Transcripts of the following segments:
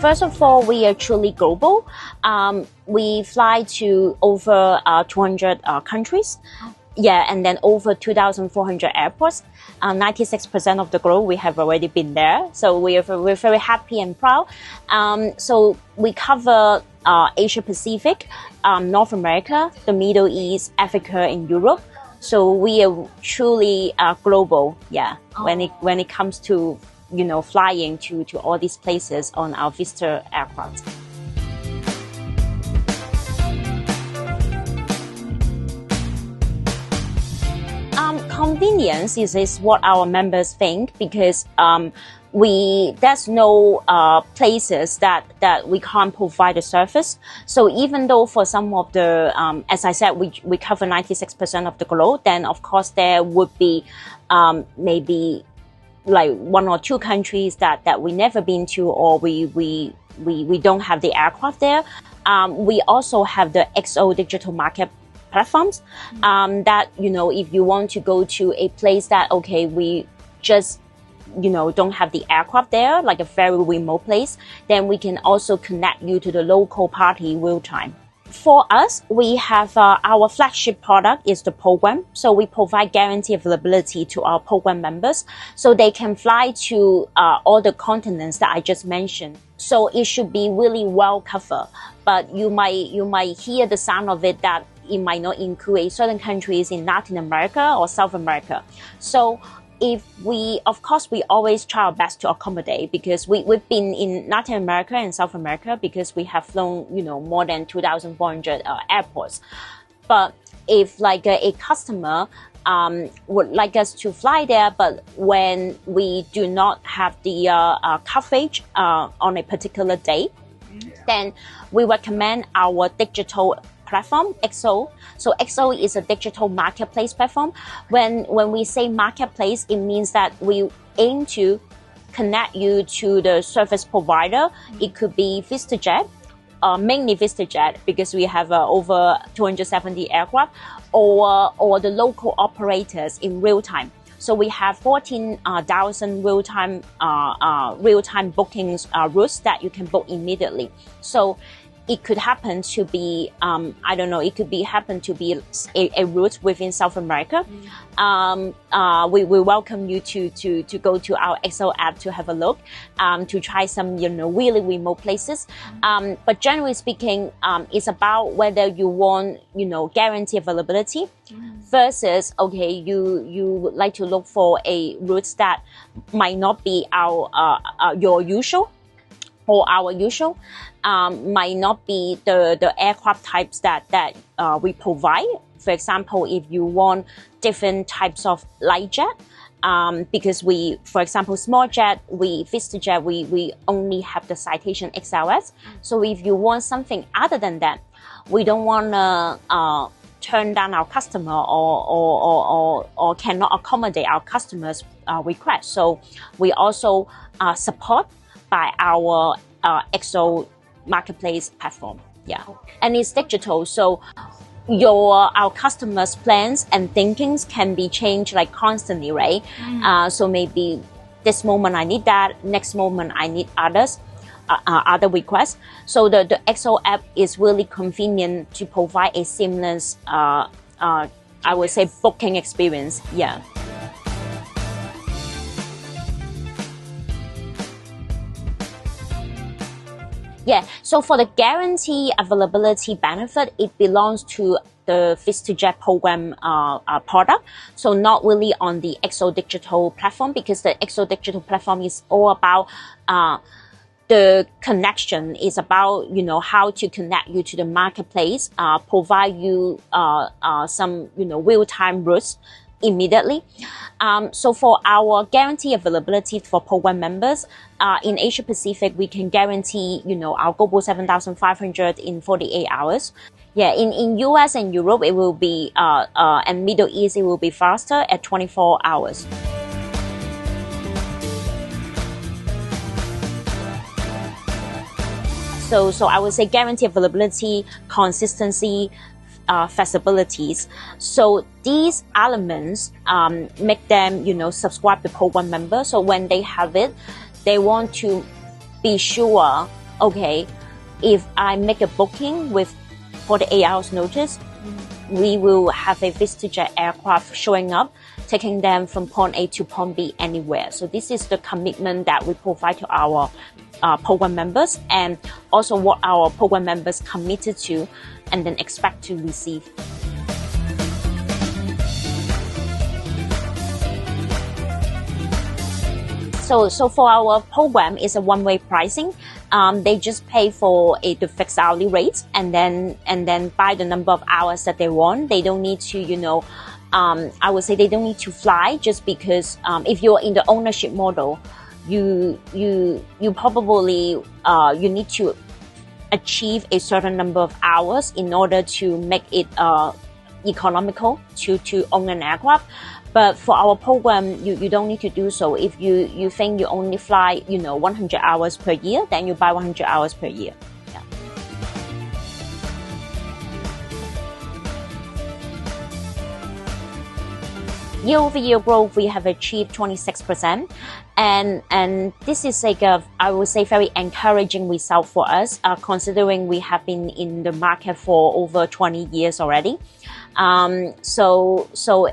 first of all, we are truly global. We fly to over 200 countries. Yeah, and then over 2,400 airports. 96% of the globe, we have already been there. So we're very happy and proud. So we cover Asia Pacific, North America, the Middle East, Africa, and Europe. So we are truly global, yeah, when it comes to, flying to all these places on our Vista aircraft. Convenience is what our members think, because there's no places that we can't provide the service. So even though for some of the, as I said, we cover 96% of the globe, then of course there would be maybe like one or two countries that we never been to, or we don't have the aircraft there. We also have the XO digital market platforms that, if you want to go to a place that, okay, we just, don't have the aircraft there, like a very remote place, then we can also connect you to the local party real time. For us, we have our flagship product is the program. So we provide guarantee availability to our program members, so they can fly to all the continents that I just mentioned. So it should be really well covered. But you might hear the sound of it that it might not include certain countries in Latin America or South America. So of course, we always try our best to accommodate, because we've been in Latin America and South America because we have flown, more than 2,400 airports. But if like a customer would like us to fly there, but when we do not have the coverage on a particular day, then we recommend our digital platform, XO. So XO is a digital marketplace platform. When we say marketplace, it means that we aim to connect you to the service provider. It could be VistaJet, mainly VistaJet, because we have over 270 aircraft, or the local operators in real time. So we have 14,000 real-time bookings routes that you can book immediately. So it could happen to be, it could happen to be a route within South America. We welcome you to go to our XO app to have a look, to try some, really remote places. But generally speaking, it's about whether you want, guarantee availability versus, okay, you would like to look for a route that might not be your usual, or our usual, might not be the aircraft types that we provide. For example, if you want different types of light jet, because for example, small jet, VistaJet, we only have the Citation XLS. So if you want something other than that, we don't want to turn down our customer or cannot accommodate our customers' request. So we also support by our XO marketplace platform. Yeah. And it's digital. So our customers' plans and thinkings can be changed like constantly, right? So maybe this moment I need that, next moment I need other requests. So the XO app is really convenient to provide a seamless, I would say, booking experience. Yeah. Yeah, so for the guarantee availability benefit, it belongs to the VistaJet program product. So not really on the XO digital platform, because the XO digital platform is all about the connection. Is about, how to connect you to the marketplace, provide you some, real-time routes immediately. So for our guarantee availability for program members, in Asia Pacific, we can guarantee, our Global 7,500 in 48 hours. Yeah, in US and Europe, it will be, and Middle East, it will be faster at 24 hours. So I would say guarantee availability, consistency, flexibilities. So these elements make them, subscribe to program members. So when they have it, they want to be sure okay, if I make a booking with 48 hours notice, we will have a VistaJet aircraft showing up, taking them from point A to point B anywhere. So this is the commitment that we provide to our program members, and also what our program members committed to and then expect to receive. So for our program, it's a one-way pricing. They just pay for the fixed hourly rates, and then by the number of hours that they want. They don't need to, I would say they don't need to fly, just because if you're in the ownership model, you probably you need to achieve a certain number of hours in order to make it economical to own an aircraft. But for our program, you don't need to do so. If you think you only fly 100 hours per year, then you buy 100 hours per year. Yeah. Year-over-year growth, we have achieved 26%, and this is I would say very encouraging result for us, considering we have been in the market for over 20 years already. So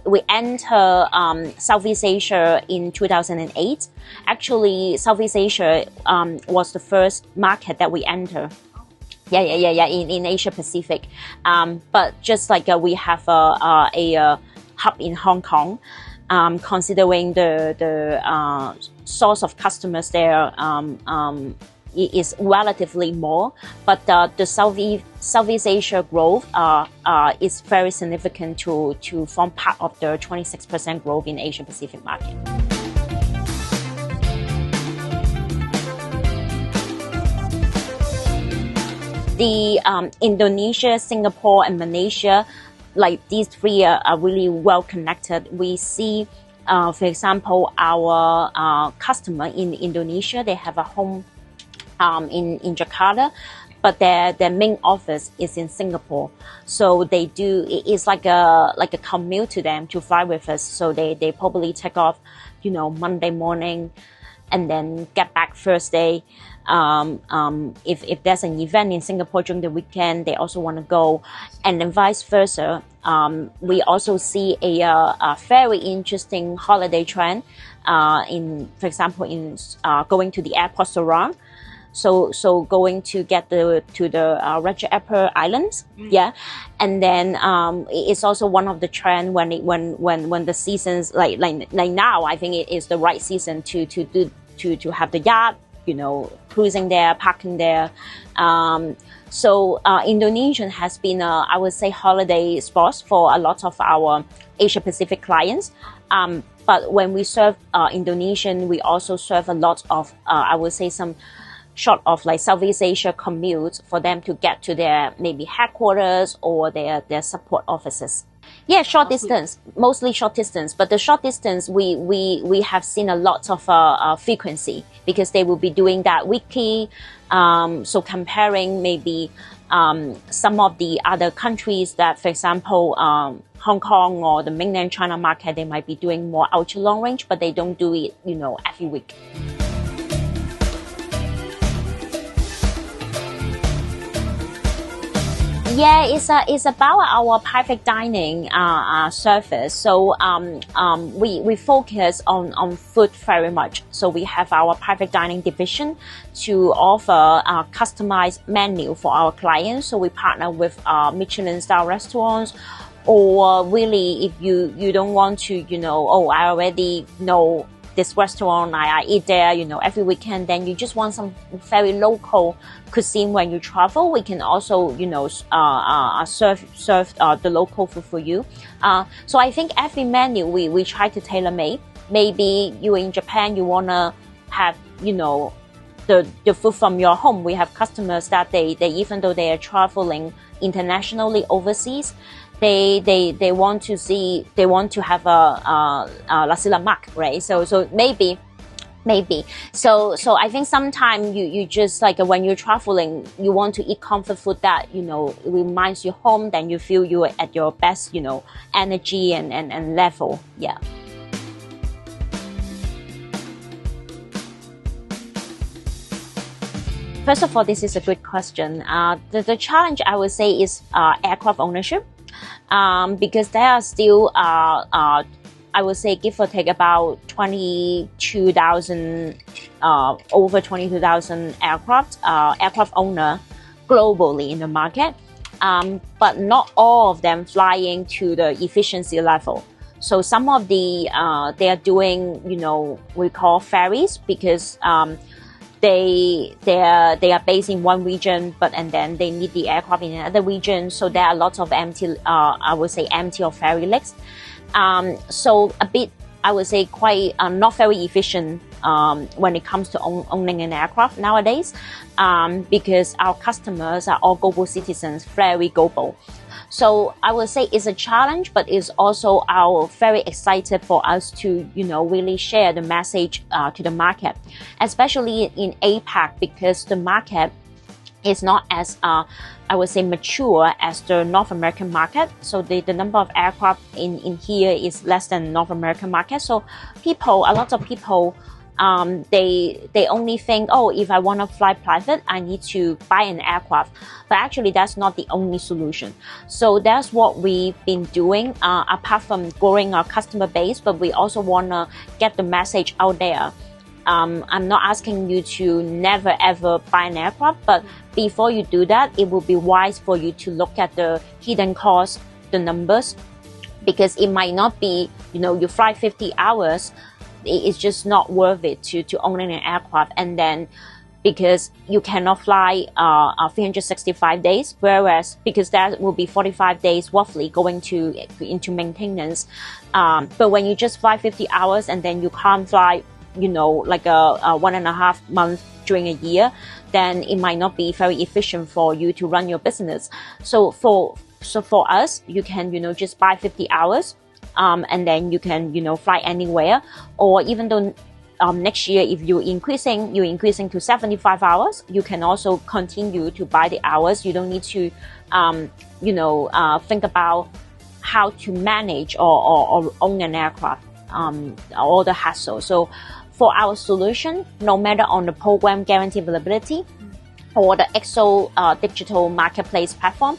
we enter Southeast Asia in 2008. Actually, Southeast Asia was the first market that we entered. In Asia Pacific. But just we have a hub in Hong Kong. Considering the source of customers there is relatively more, but the Southeast Asia growth is very significant to form part of the 26% growth in Asia Pacific market. The Indonesia, Singapore, and Malaysia, these three are really well connected. We see, for example, our customer in Indonesia, they have a home in Jakarta, but their main office is in Singapore. So it's like a commute to them to fly with us. So they probably take off, Monday morning, and then get back Thursday. If there's an event in Singapore during the weekend, they also want to go, and then vice versa. We also see a very interesting holiday trend for example, in going to the airport around. So going to get to the Raja Airport Islands, and then it's also one of the trend when the seasons like now. I think it is the right season to have the yacht, cruising there, parking there. So Indonesian has been I would say holiday spot for a lot of our Asia Pacific clients. But when we serve Indonesian, we also serve a lot of I would say some short of Southeast Asia commutes for them to get to their maybe headquarters or their support offices. Yeah, short distance, mostly short distance. But the short distance, we have seen a lot of frequency, because they will be doing that weekly. So comparing maybe some of the other countries that, for example, Hong Kong or the mainland China market, they might be doing more ultra long range, but they don't do it, every week. Yeah, it's about our private dining service. So we focus on food very much. So we have our private dining division to offer a customized menu for our clients. So we partner with Michelin star restaurants, or really if you don't want to, I already know this restaurant, I eat there, every weekend, then you just want some very local cuisine when you travel, we can also, serve the local food for you. So I think every menu we try to tailor make. Maybe you in Japan, you want to have, the food from your home. We have customers that they even though they are traveling internationally overseas, they want to have a nasi lemak, right? So maybe. So I think sometimes you just when you're traveling, you want to eat comfort food that, reminds you home, then you feel you're at your best, energy and level. Yeah. First of all, this is a good question. The challenge I would say is aircraft ownership, because there are still I would say give or take about 22,000 over 22,000 aircraft owner globally in the market, but not all of them flying to the efficiency level. So some of the they are doing, we call ferries, because they are based in one region, and then they need the aircraft in another region. So there are lots of empty, I would say empty or ferry legs. So a bit, I would say quite not very efficient when it comes to owning an aircraft nowadays, because our customers are all global citizens, very global. So I would say it's a challenge, but it's also very excited for us to, really share the message to the market, especially in APAC, because the market is not as, I would say, mature as the North American market. So the number of aircraft in here is less than North American market. So a lot of people, they only think, oh, if I want to fly private, I need to buy an aircraft. But actually, that's not the only solution. So that's what we've been doing, apart from growing our customer base, but we also want to get the message out there. I'm not asking you to never ever buy an aircraft, but before you do that, it will be wise for you to look at the hidden costs, the numbers, because it might not be, you fly 50 hours, it's just not worth it to own an aircraft. And then because you cannot fly 365 days, whereas because that will be 45 days roughly going into maintenance. But when you just fly 50 hours and then you can't fly, like a 1.5 month during a year, then it might not be very efficient for you to run your business. So for us, you can, just buy 50 hours, and then you can, fly anywhere. Or even though next year, if you're increasing to 75 hours, you can also continue to buy the hours. You don't need to, think about how to manage or own an aircraft, all the hassle. So for our solution, no matter on the program guarantee availability or the XO digital marketplace platform,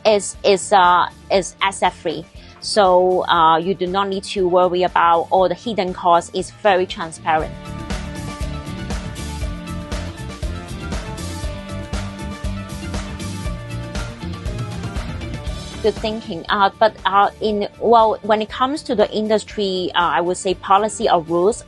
is asset free. So you do not need to worry about all the hidden costs. It's very transparent. Good thinking. But when it comes to the industry, I would say policy or rules,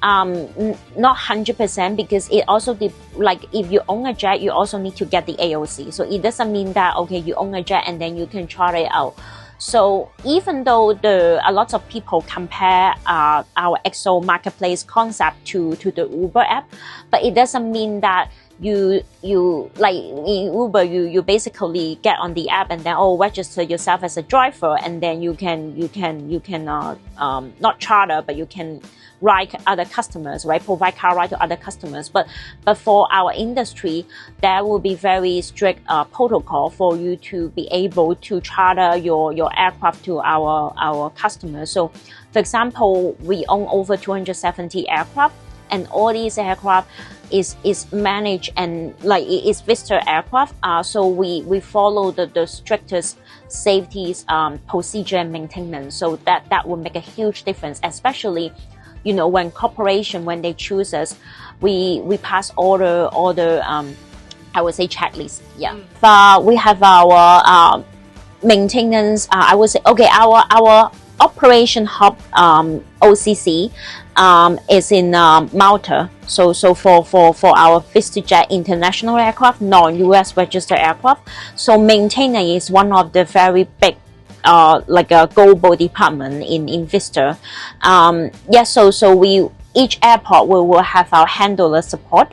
not 100%, because it also like if you own a jet, you also need to get the AOC. So it doesn't mean that okay, you own a jet and then you can try it out. So even though a lot of people compare our XO marketplace concept to the Uber app, but it doesn't mean that you like in Uber you basically get on the app and then register yourself as a driver, and then you can not charter, but you can ride other customers, right? Provide car ride to other customers. But for our industry, there will be very strict protocol for you to be able to charter your aircraft to our customers. So, for example, we own over 270 aircraft, and all these aircraft is managed and like it is Vista aircraft. So we follow the strictest safety procedure and maintenance. So that will make a huge difference, especially when corporation, when they choose us, we pass all the I would say checklist. Yeah. We have our maintenance. I would say our operation hub OCC is in Malta. So for our VistaJet international aircraft, non-US registered aircraft. So maintenance is one of the very big like a global department in Vista. So each airport will have our handler support,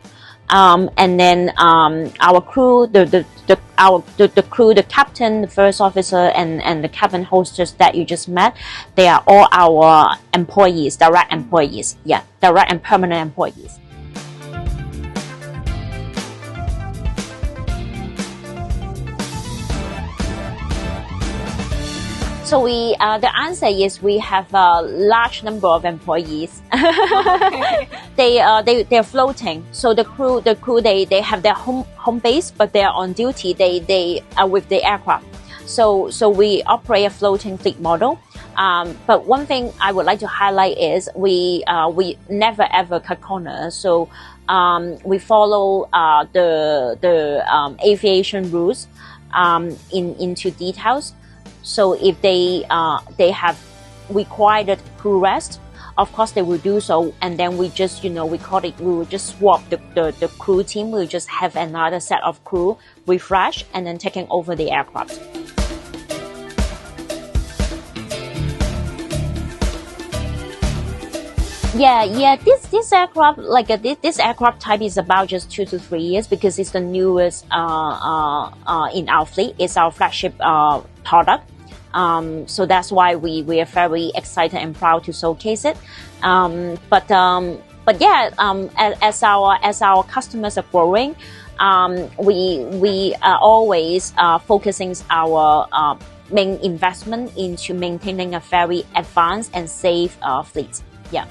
and then our crew, the crew, the captain, the first officer, and the cabin hostess that you just met, they are all our employees, direct employees. Yeah, direct and permanent employees. So the answer is we have a large number of employees. They're floating. So the crew they have their home base, but they are on duty. They are with the aircraft. So we operate a floating fleet model. But one thing I would like to highlight is we never ever cut corners. So we follow the aviation rules into details. So if they have required crew rest, of course they will do so, and then we just we will just swap the crew team. We'll just have another set of crew refresh and then taking over the aircraft. Yeah. This aircraft, this aircraft type is about just 2 to 3 years because it's the newest in our fleet. It's our flagship product. So that's why we are very excited and proud to showcase it. But yeah, as our customers are growing, we are always focusing our main investment into maintaining a very advanced and safe fleet. Yeah.